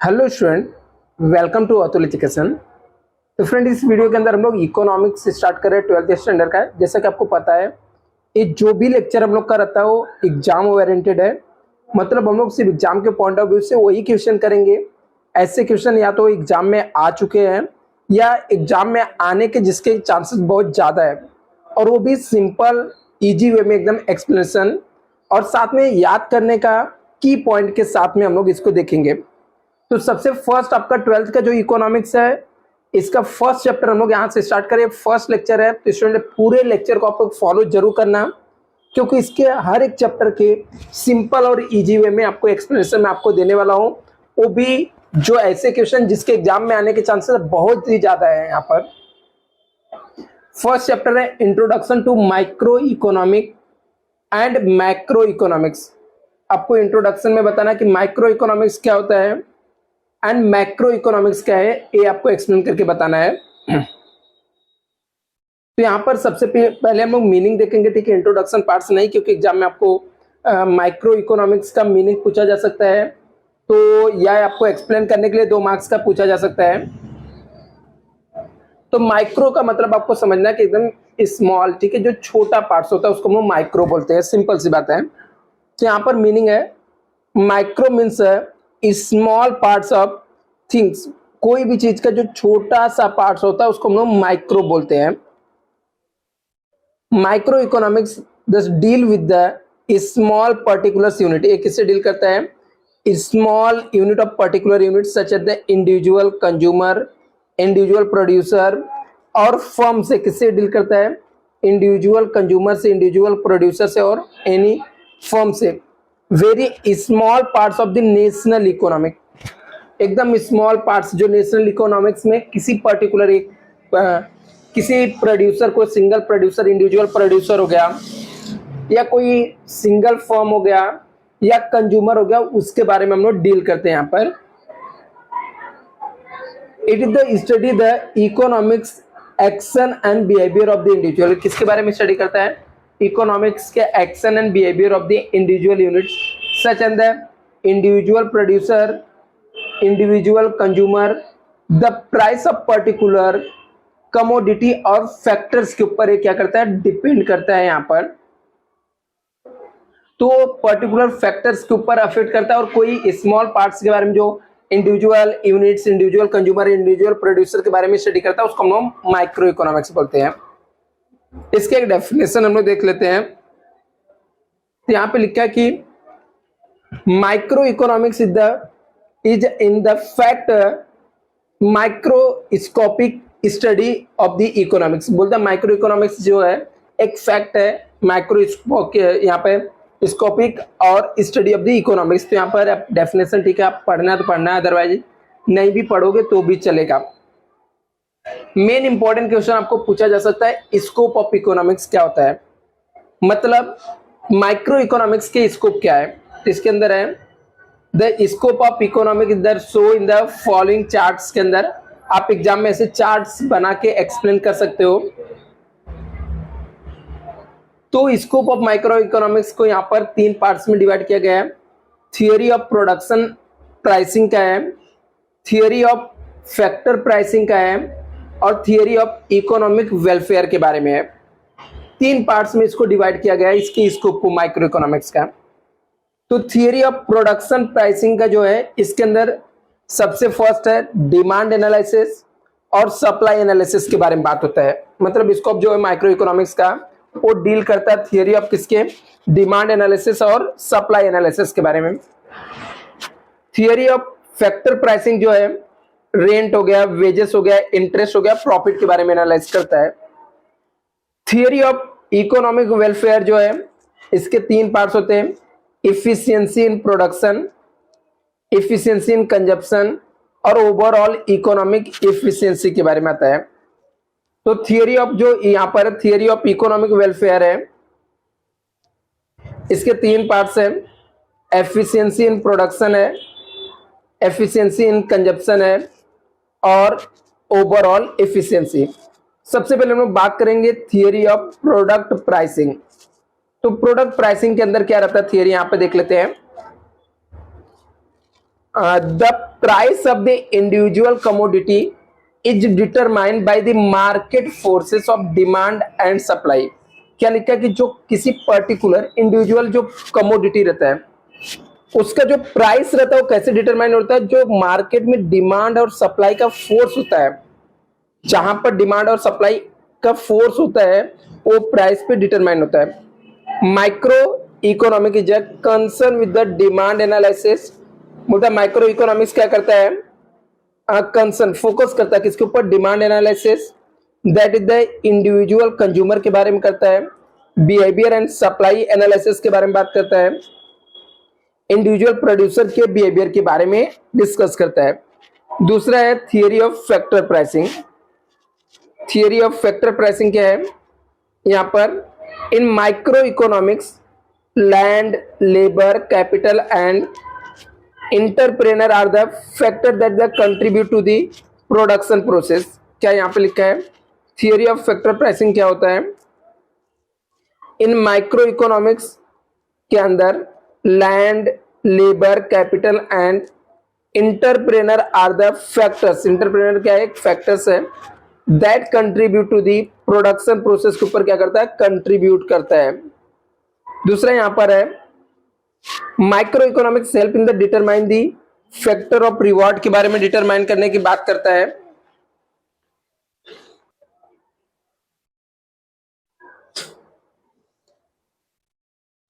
Hello student, welcome to Atul education. तो friend, इस video के अंदर हम लोग इकोनॉमिक्स स्टार्ट कर रहे हैं 12th स्टैंडर्ड का। जैसा कि आपको पता है, ये जो भी लेक्चर हम लोग का रहता है वो एग्जाम ओरिएंटेड है। मतलब हम लोग सिर्फ एग्जाम के पॉइंट ऑफ व्यू से वही क्वेश्चन करेंगे। ऐसे क्वेश्चन या तो एग्जाम में आ चुके हैं या एग्जाम में आने के जिसके चांसेस बहुत ज़्यादा है, और वो भी सिंपल ईजी वे में एकदम एक्सप्लेनेशन और साथ में याद करने का की पॉइंट के साथ में हम लोग इसको देखेंगे। तो सबसे फर्स्ट आपका 12th का जो इकोनॉमिक्स है, इसका फर्स्ट चैप्टर हम लोग यहाँ से स्टार्ट करें। फर्स्ट लेक्चर है, तो स्टूडेंट पूरे लेक्चर को आप लोग फॉलो जरूर करना, क्योंकि इसके हर एक चैप्टर के सिंपल और इजी वे में आपको एक्सप्लेनेशन मैं आपको देने वाला हूँ। वो भी जो ऐसे क्वेश्चन जिसके एग्जाम में आने के चांसेस बहुत ही ज्यादा है। यहाँ पर फर्स्ट चैप्टर है introduction to micro economic and macro economics. आपको इंट्रोडक्शन में बताना कि माइक्रो इकोनॉमिक्स क्या होता है एंड मैक्रो इकोनॉमिक्स क्या है, ये आपको एक्सप्लेन करके बताना है। तो यहाँ पर सबसे पहले हम लोग मीनिंग देखेंगे, ठीक है, इंट्रोडक्शन पार्ट्स नहीं, क्योंकि एग्जाम में आपको माइक्रो इकोनॉमिक्स का मीनिंग पूछा जा सकता है, तो यह आपको एक्सप्लेन करने के लिए 2 मार्क्स का पूछा जा सकता है। तो माइक्रो का मतलब आपको समझना है कि एकदम स्मॉल, ठीक है, जो छोटा पार्ट्स होता है उसको हम माइक्रो बोलते हैं। सिंपल सी बात है। तो यहाँ पर मीनिंग है, micro means small parts of things. कोई भी चीज का जो छोटा सा पार्ट्स होता है उसको हम लोग माइक्रो बोलते हैं। Micro economics does deal with the small particular unit. ये किससे डील करता है? Small unit of particular unit such as the individual consumer, individual producer और फर्म से। किससे डील करता है? इंडिविजुअल कंज्यूमर से, इंडिविजुअल प्रोड्यूसर से और एनी फर्म से। Very small parts of the national economic, एकदम स्मॉल पार्ट्स जो नेशनल इकोनॉमिक्स में किसी पर्टिकुलर एक किसी प्रोड्यूसर को, सिंगल प्रोड्यूसर, इंडिविजुअल प्रोड्यूसर हो गया, या कोई सिंगल फर्म हो गया, या कंज्यूमर हो गया, उसके बारे में हम लोग डील करते हैं यहाँ पर। It is the study the economics action and behaviour of the individual. किसके बारे में स्टडी करता है? इकोनॉमिक्स के action and behaviour of the individual units such and the individual producer, individual consumer, the price of particular commodity और factors के ऊपर ये क्या करता है? डिपेंड करता है यहाँ पर। तो पर्टिकुलर फैक्टर्स के ऊपर अफेक्ट करता है, और कोई स्मॉल पार्ट्स के बारे में जो individual units, individual consumer, individual producer के बारे में स्टडी करता है, उसको हम लोग माइक्रो इकोनॉमिक्स बोलते हैं। इसके एक डेफिनेशन हम लोग देख लेते हैं। तो यहाँ पे लिखा है कि micro economics is in the fact microscopic study of the economics. बोलता है माइक्रो इकोनॉमिक्स जो है एक फैक्ट है, माइक्रोस्कोप यहाँ पे स्कोपिक और स्टडी ऑफ द इकोनॉमिक्स। तो यहाँ पर डेफिनेशन, ठीक है, आप पढ़ना तो पढ़ना है, अदरवाइज नहीं भी पढ़ोगे तो भी चलेगा। मेन इंपॉर्टेंट क्वेश्चन आपको पूछा जा सकता है, स्कोप ऑफ इकोनॉमिक्स क्या होता है, मतलब माइक्रो इकोनॉमिक्स के स्कोप क्या है। तो इसके अंदर है द स्कोप ऑफ इकोनॉमिक इधर show in the following charts. के अंदर आप एग्जाम में ऐसे चार्ट्स बना के एक्सप्लेन कर सकते हो। तो स्कोप ऑफ माइक्रो इकोनॉमिक्स को यहाँ पर 3 पार्ट्स में डिवाइड किया गया है। थियोरी ऑफ प्रोडक्शन प्राइसिंग का है, थियोरी ऑफ फैक्टर प्राइसिंग का है, और थियोरी ऑफ इकोनॉमिक वेलफेयर के बारे में है। 3 पार्ट्स में इसको डिवाइड किया गया है, इसके स्कोप को माइक्रो इकोनॉमिक्स का। तो थियोरी ऑफ प्रोडक्शन प्राइसिंग का जो है, इसके अंदर सबसे फर्स्ट है डिमांड एनालिसिस और सप्लाई एनालिसिस के बारे में बात होता है। मतलब स्कोप जो है माइक्रो इकोनॉमिक्स का, वो डील करता है थियोरी ऑफ किसके? डिमांड एनालिसिस और सप्लाई एनालिसिस के बारे में। थियोरी ऑफ फैक्टर प्राइसिंग जो है रेंट हो गया, वेजेस हो गया, इंटरेस्ट हो गया, प्रॉफिट के बारे में एनालाइज करता है। थियोरी ऑफ इकोनॉमिक वेलफेयर जो है, इसके 3 पार्ट्स होते हैं, efficiency in production, efficiency in consumption और ओवरऑल इकोनॉमिक इफिशियंसी के बारे में आता है। तो थियोरी ऑफ जो यहाँ पर थियोरी ऑफ इकोनॉमिक वेलफेयर है, इसके 3 पार्ट्स हैं, एफिशिएंसी इन प्रोडक्शन है, एफिशिएंसी इन कंजप्शन है और ओवरऑल एफिशिएंसी। सबसे पहले हम लोग बात करेंगे थियोरी ऑफ प्रोडक्ट प्राइसिंग। तो प्रोडक्ट प्राइसिंग के अंदर क्या रहता है थियोरी, यहाँ पे देख लेते हैं। The price of the individual commodity is determined by the market forces of demand and supply. क्या लिखा है कि जो किसी पर्टिकुलर इंडिविजुअल जो कमोडिटी रहता है उसका जो प्राइस रहता है वो कैसे डिटरमाइन होता है, जो मार्केट में डिमांड और सप्लाई का फोर्स होता है, जहां पर डिमांड और सप्लाई का फोर्स होता है वो प्राइस पे डिटरमाइन होता है। Micro economic is a concern with the demand analysis. बोलता है माइक्रो इकोनॉमिक्स क्या करता है, कंसर्न फोकस करता है किसके ऊपर, demand analysis, that is the individual consumer के बारे में करता है। बिहेवियर एंड सप्लाई एनालिसिस के बारे में बात करता है। इंडिविजुअल प्रोड्यूसर के बिहेवियर के बारे में डिस्कस करता है। दूसरा है theory of factor pricing. Theory of factor pricing क्या है, यहां पर in micro economics land, labour, capital and entrepreneur are the factor that the contribute to the production process. क्या यहां पे लिखा है, थियरी ऑफ फैक्टर प्राइसिंग क्या होता है, इन माइक्रो इकोनॉमिक्स के अंदर land, labour, capital and entrepreneur are the factors. Entrepreneur क्या है, एक फैक्टर्स है that contribute to the production process के ऊपर क्या करता है, कंट्रीब्यूट करता है। दूसरा यहां पर है micro economics help in the determine the factor of reward के बारे में डिटरमाइन करने की बात करता है।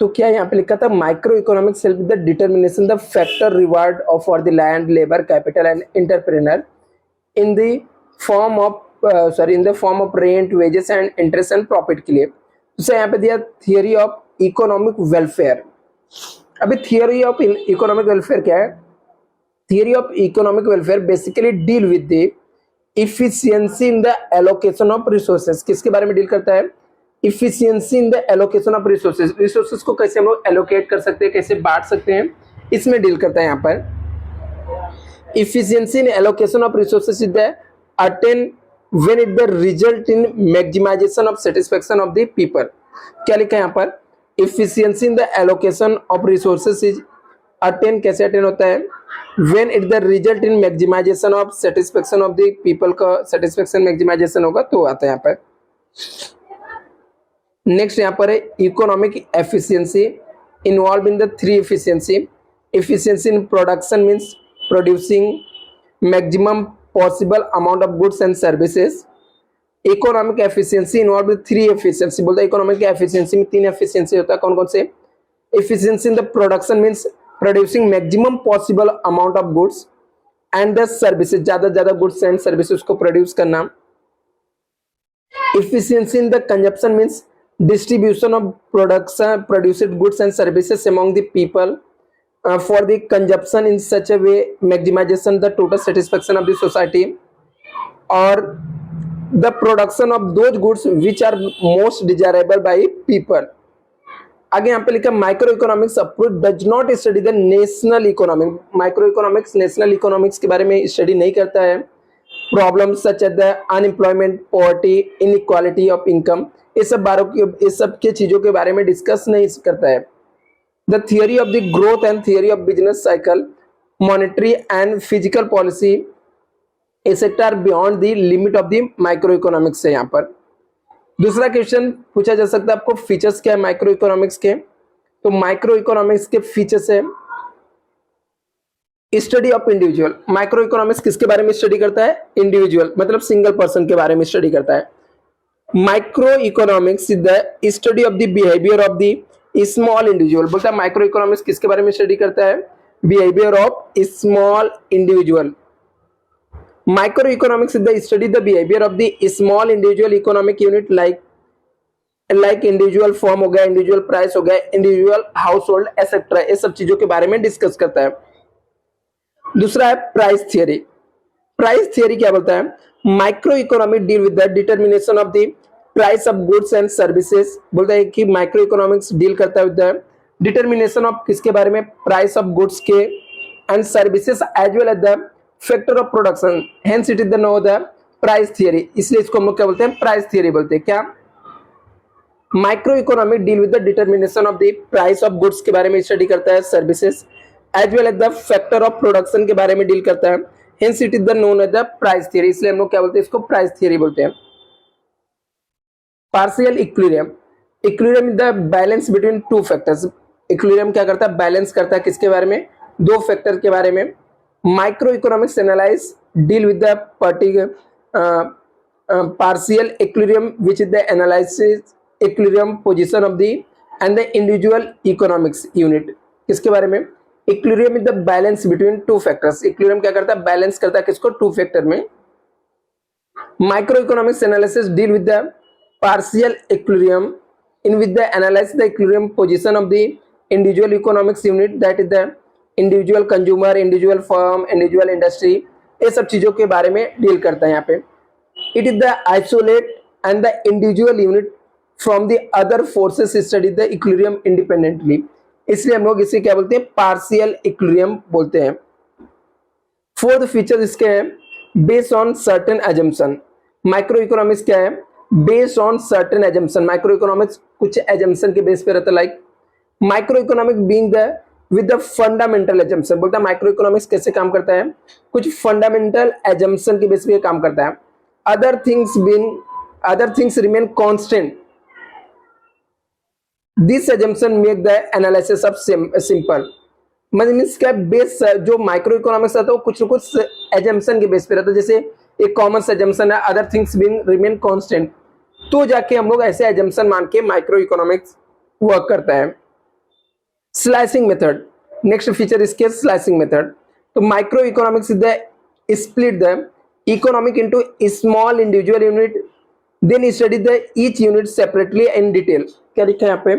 तो क्या यहां पे लिखा था, micro economics help the determination the factor reward of for the land, labour, capital and entrepreneur in the form of in the form of rent, wages and interest and profit के लिए। तो यहाँ पे दिया थियरी ऑफ इकोनॉमिक वेलफेयर। अभी theory of economic welfare क्या है, theory of economic welfare basically deal with the efficiency in the allocation of resources. किसके बारे में डील करता है, efficiency in the allocation of resources. Resources को कैसे हम लोग एलोकेट कर सकते हैं, कैसे बांट सकते हैं, इसमें डील करता है। यहाँ पर efficiency in allocation of resources is the attain when it the result in maximization of satisfaction of the people। क्या लिखा है यहाँ पर, efficiency in the allocation of resources is attain, कैसे attain होता है, when it the result in maximization of satisfaction of the people का satisfaction maximization होगा तो आता है यहाँ पर। नेक्स्ट यहाँ पर है economic efficiency involve in the three efficiency. Efficiency in production means producing maximum possible amount of goods and services। Economic efficiency involve three efficiency. बोलता है इकोनॉमिक एफिशिएंसी में तीन एफिशिएंसी होता है, कौन कौन से, efficiency in the production means producing maximum possible amount of goods and the services, ज्यादा से ज्यादा गुड्स एंड सर्विसेज को प्रोड्यूस करना। Efficiency in the consumption means distribution of production produced goods and services among the people for the consumption in such a way maximization the total satisfaction of the society, or the production of those goods which are most desirable by people। आगे यहाँ पे लिखा micro economics approach does not study the national economic. Micro economics national economics के बारे में study नहीं करता है। Problem such as the unemployment, poverty, inequality of income, ये सब के चीजों के बारे में डिस्कस नहीं करता है। The theory of the growth and theory of business cycle, monetary and physical policy etc. are beyond the limit of the microeconomics है यहाँ पर। दूसरा क्वेश्चन पूछा जा सकता है आपको, फीचर्स क्या है माइक्रो इकोनॉमिक्स के, तो माइक्रो इकोनॉमिक्स के फीचर्स है study of individual. Micro economics किसके बारे में स्टडी करता है, इंडिविजुअल मतलब सिंगल पर्सन के बारे में स्टडी करता है। Micro economics is the study of the behaviour of the small individual. बोलता है माइक्रो इकोनॉमिक्स किसके बारे में स्टडी करता है, behaviour of small individual. Micro economics is the study the behaviour of the small individual economic unit like individual form हो गया, individual price हो गया, इंडिविजुअल हाउस होल्ड एसेट्रा, ये सब चीजों के बारे में डिस्कस करता है। दूसरा है प्राइस थियरी। प्राइस थियरी क्या बोलता है, micro economic deal with the determination of the price of goods and services. बोलता है कि माइक्रो इकोनॉमिक्स डील करता है विद द डिटर्मिनेशन ऑफ किसके बारे में, प्राइस ऑफ गुड्स के and services as well as the factor of production, hence it is the no the price theory. इसलिए इसको हम लोग क्या बोलते हैं, प्राइस थियरी बोलते हैं। क्या, micro economic deal with the determination of the price of goods के बारे में स्टडी करता है, services as well as the factor of production के बारे में डील करता है। Hence it is the known as the price theory, इसलिए हम लोग क्या बोलते हैं इसको प्राइस थियरी बोलते हैं। Partial equilibrium, equilibrium is the balance between two factors. Equilibrium क्या करता है, बैलेंस करता है किसके बारे में, दो फैक्टर के बारे में। Micro economics analyse deal with the particular partial equilibrium which is the analysis equilibrium position of the and the individual economics unit। किसके बारे में, equilibrium is the balance between two factors। equilibrium क्या करता है, balance करता है किसको, two factor में। microeconomics analysis deal with the partial equilibrium in which the analyze the equilibrium position of the individual economics unit, that is the individual consumer, individual firm, individual industry, ये सब चीजों के बारे में डील करता है यहाँ पे। It is the isolate and the individual unit from the other forces study the equilibrium independently, इसलिए हम लोग इसे क्या बोलते हैं, पार्शियल इक्विलिब्रियम बोलते हैं। फोर्थ फीचर इसके है based on certain assumption. Micro economics क्या है, based on certain assumption. Micro economics कुछ एजम्पशन के बेस पे रहता है, like micro economic being the with the fundamental assumption. बोलता है माइक्रो इकोनॉमिक्स कैसे काम करता है, कुछ फंडामेंटल एजम्पशन के बेस पे काम करता है। other things remain constant, this assumption make the analysis of simple। Means क्या, बेस जो माइक्रो इकोनॉमिक्स आता है वो कुछ न कुछ एजम्पशन के बेस पे रहता है। जैसे एक कॉमन एजम्पशन है अदर थिंग्स रिमेन कांस्टेंट, तो जाके हम लोग ऐसे एजम्पशन मान के माइक्रो इकोनॉमिक्स वर्क करता है। स्लाइसिंग मेथड, नेक्स्ट फीचर इसके स्लाइसिंग मेथड। तो micro economics is the split the economic into small individual unit, then study the each unit separately in detail। क्या लिखा है यहाँ पे,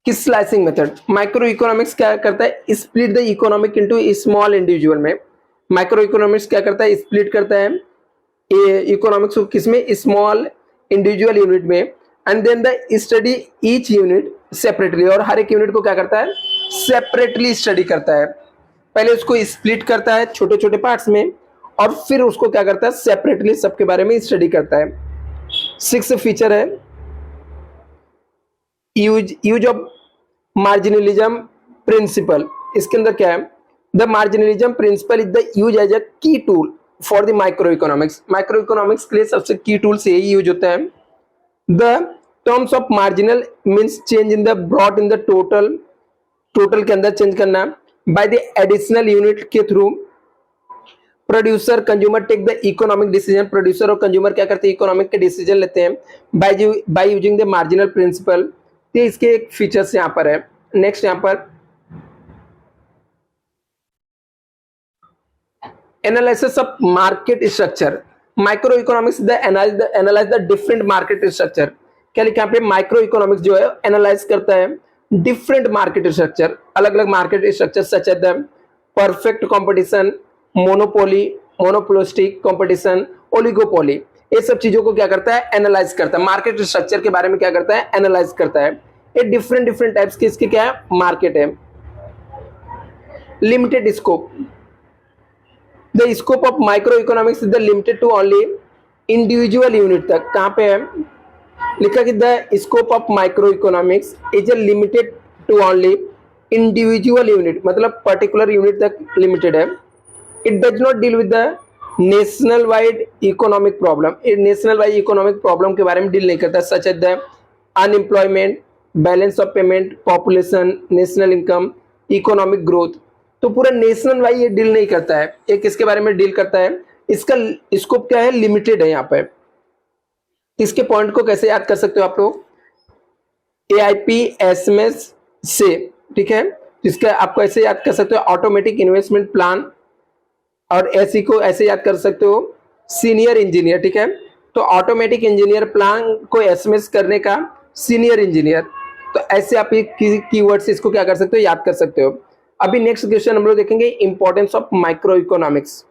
किस स्लाइसिंग मेथड। माइक्रो इकोनॉमिक्स क्या करता है, split the economic into small individual में। माइक्रो इकोनॉमिक्स क्या करता है, स्प्लिट करता है इकोनॉमिक्स को किसमें, स्मॉल इंडिविजुअल यूनिट में, and then the study each unit separately, और हर एक यूनिट को क्या करता है, सेपरेटली स्टडी करता है। पहले उसको स्प्लिट करता है छोटे छोटे पार्ट्स में, और फिर उसको क्या करता है, सेपरेटली सबके बारे में स्टडी करता है। सिक्स फीचर है यूज ऑफ मार्जिनलिज्म प्रिंसिपल। इसके अंदर क्या है, the marginalism principle is the use as a key tool for the micro economics. Micro economics के लिए सबसे की टूल से यही यूज होता है। The terms of marginal means change in the broad in the total, total के अंदर चेंज करना बाय द एडिशनल यूनिट के थ्रू। Producer consumer take the economic decision, producer और कंज्यूमर क्या करते हैं, इकोनॉमिक के डिसीजन लेते हैं by using the marginal principle. ये इसके एक फीचर्स यहाँ पर है। नेक्स्ट यहाँ पर analysis of market structure. Micro economics the analyse the different market structure. क्या लिखा यहाँ पे, माइक्रो इकोनॉमिक्स जो है एनालाइज करता है डिफरेंट मार्केट स्ट्रक्चर, अलग अलग market structure such as the perfect competition, monopoly, monopolistic competition, oligopoly, ये सब चीजों को क्या करता है, एनालाइज करता है। मार्केट स्ट्रक्चर के बारे में क्या करता है, एनालाइज करता है। ये डिफरेंट डिफरेंट टाइप्स के इसके क्या है, मार्केट है। Limited scope, the scope of micro economics is the limited to only individual unit तक। कहां पे है, लिखा कि the scope of micro economics is a limited to only individual unit, मतलब पर्टिकुलर यूनिट तक लिमिटेड है। It does not deal with the national wide economic problem। ये नेशनल वाइड इकोनॉमिक प्रॉब्लम के बारे में डील नहीं करता, such as the unemployment, balance of payment, population, national income, economic growth. तो पूरा नेशनल वाइड ये डील नहीं करता है। ये किसके बारे में डील करता है, इसका स्कोप क्या है, लिमिटेड है यहाँ पे। इसके पॉइंट को कैसे याद कर सकते हो आप लोग, AIP-SMS से, ठीक है। इसका आपको ऐसे याद कर सकते हो, ऑटोमेटिक इन्वेस्टमेंट प्लान, और ऐसी को ऐसे याद कर सकते हो, सीनियर इंजीनियर, ठीक है। तो ऑटोमेटिक इंजीनियर प्लान को एसएमएस करने का सीनियर इंजीनियर, तो ऐसे आप ये कीवर्ड से इसको क्या कर सकते हो, याद कर सकते हो। अभी नेक्स्ट क्वेश्चन हम लोग देखेंगे इंपॉर्टेंस ऑफ माइक्रो इकोनॉमिक्स।